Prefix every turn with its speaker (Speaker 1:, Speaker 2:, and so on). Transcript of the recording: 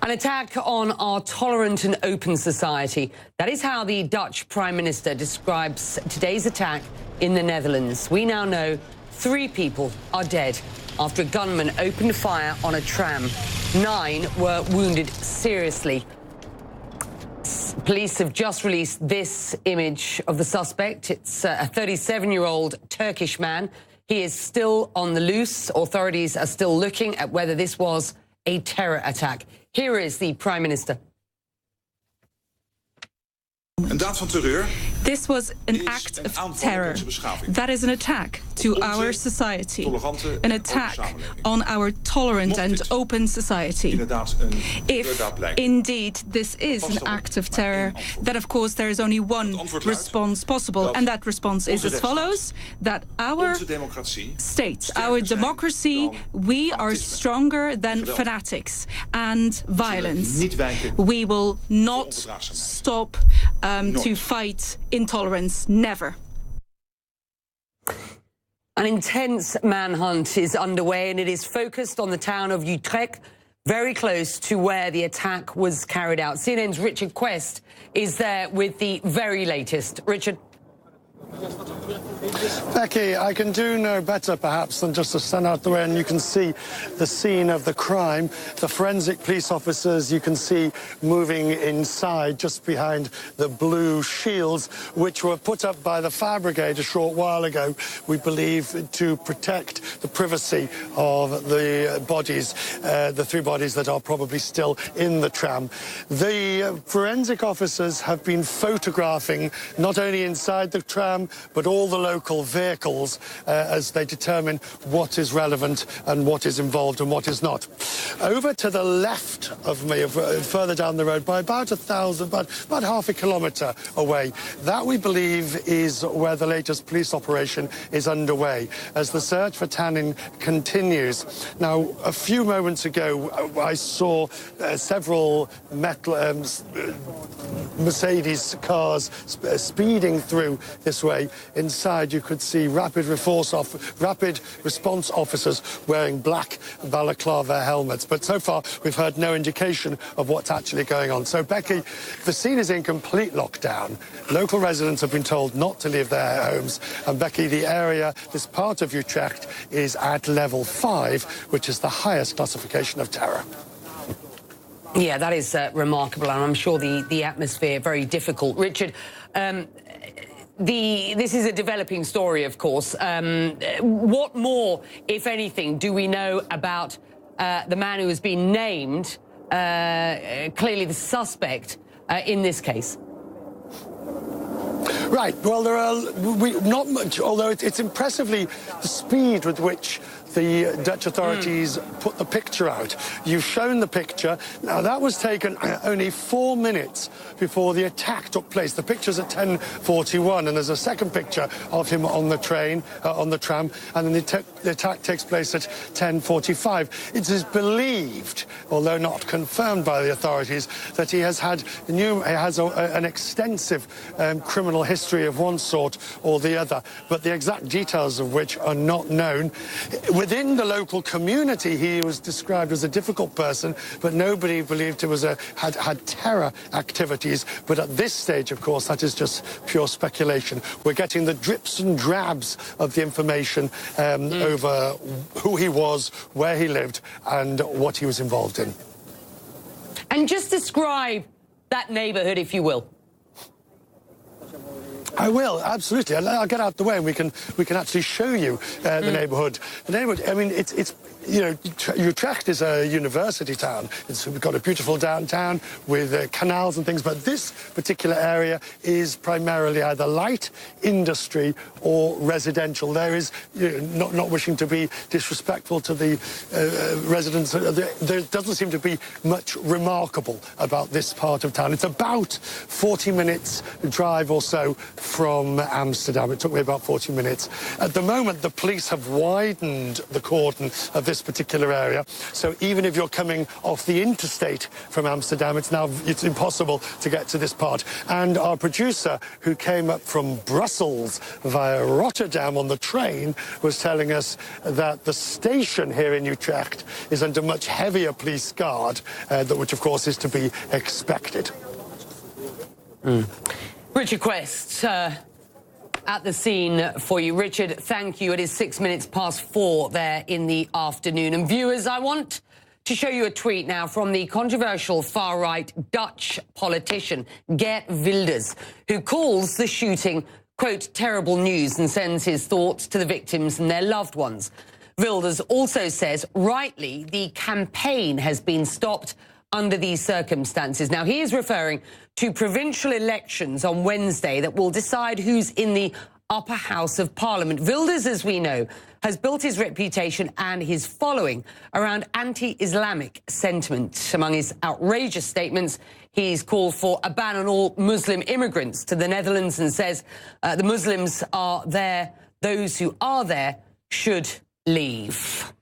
Speaker 1: An attack on our tolerant and open society. That is how the Dutch Prime Minister describes today's attack in the Netherlands. We now know 3 people are dead after a gunman opened fire on a tram. 9 were wounded seriously. Police have just released this image of the suspect. It's a 37-year-old Turkish man. He is still on the loose. Authorities are still looking at whether this was a terror attack. Here is the Prime Minister.
Speaker 2: Een daad van terreur.
Speaker 3: This was an act of terror. That is an attack to our society, an attack on our tolerant and open society. If indeed this is an act of terror, then of course there is only one response possible, and that response is as follows: that our state, our democracy, we are stronger than fanatics and violence. We will not stop to fight intolerance, never.
Speaker 1: An intense manhunt is underway, and it is focused on the town of Utrecht, very close to where the attack was carried out. CNN's Richard Quest is there with the very latest. Richard.
Speaker 4: Becky, I can do no better, perhaps, than just to stand out the way, and you can see the scene of the crime. The forensic police officers you can see moving inside, just behind the blue shields, which were put up by the fire brigade a short while ago, we believe, to protect the privacy of the bodies, the 3 bodies that are probably still in the tram. The forensic officers have been photographing not only inside the tram, but all the local vehicles as they determine what is relevant and what is involved and what is not. Over to the left of me, further down the road, by about half a kilometre away, that we believe is where the latest police operation is underway, as the search for Tannin continues. Now, a few moments ago, I saw several Mercedes cars speeding through this way. Inside, you could see rapid response officers wearing black balaclava helmets. But so far, we've heard no indication of what's actually going on. So, Becky, the scene is in complete lockdown. Local residents have been told not to leave their homes. And, Becky, the area, this part of Utrecht, is at level 5, which is the highest classification of terror.
Speaker 1: Yeah, that is remarkable, and I'm sure the atmosphere very difficult. Richard, this is a developing story, of course. What more, if anything, do we know about the man who has been named, clearly the suspect, in this case?
Speaker 4: Right. Well, there are not much, although it's impressively the speed with which the Dutch authorities put the picture out. You've shown the picture. Now, that was taken only 4 minutes before the attack took place. The picture's at 10:41, and there's a second picture of him on the tram, and then the attack takes place at 10:45. It is believed, although not confirmed by the authorities, that he has had an extensive criminal history of one sort or the other, but the exact details of which are not known. Within the local community, he was described as a difficult person, but nobody believed he had terror activities. But at this stage, of course, that is just pure speculation. We're getting the drips and drabs of the information over who he was, where he lived, and what he was involved in.
Speaker 1: And just describe that neighbourhood, if you will.
Speaker 4: I will, absolutely. I'll get out the way and we can actually show you the neighbourhood. The neighbourhood, I mean, it's you know, Utrecht is a university town. We've got a beautiful downtown with canals and things, but this particular area is primarily either light industry or residential. There is, you know, not wishing to be disrespectful to the residents, there doesn't seem to be much remarkable about this part of town. It's about 40 minutes drive or so from Amsterdam. It took me about 40 minutes. At the moment, the police have widened the cordon of this this particular area. So even if you're coming off the interstate from Amsterdam, it's impossible to get to this part. And our producer, who came up from Brussels via Rotterdam on the train, was telling us that the station here in Utrecht is under much heavier police guard, which of course is to be expected.
Speaker 1: Richard Quest at the scene for you. Richard, thank you. It is 4 there in the afternoon. And viewers, I want to show you a tweet now from the controversial far-right Dutch politician Geert Wilders, who calls the shooting, quote, terrible news, and sends his thoughts to the victims and their loved ones. Wilders also says, rightly, the campaign has been stopped under these circumstances. Now, he is referring to provincial elections on Wednesday that will decide who's in the upper house of Parliament. Wilders, as we know, has built his reputation and his following around anti-Islamic sentiment. Among his outrageous statements, he's called for a ban on all Muslim immigrants to the Netherlands and says the Muslims are there, those who are there should leave.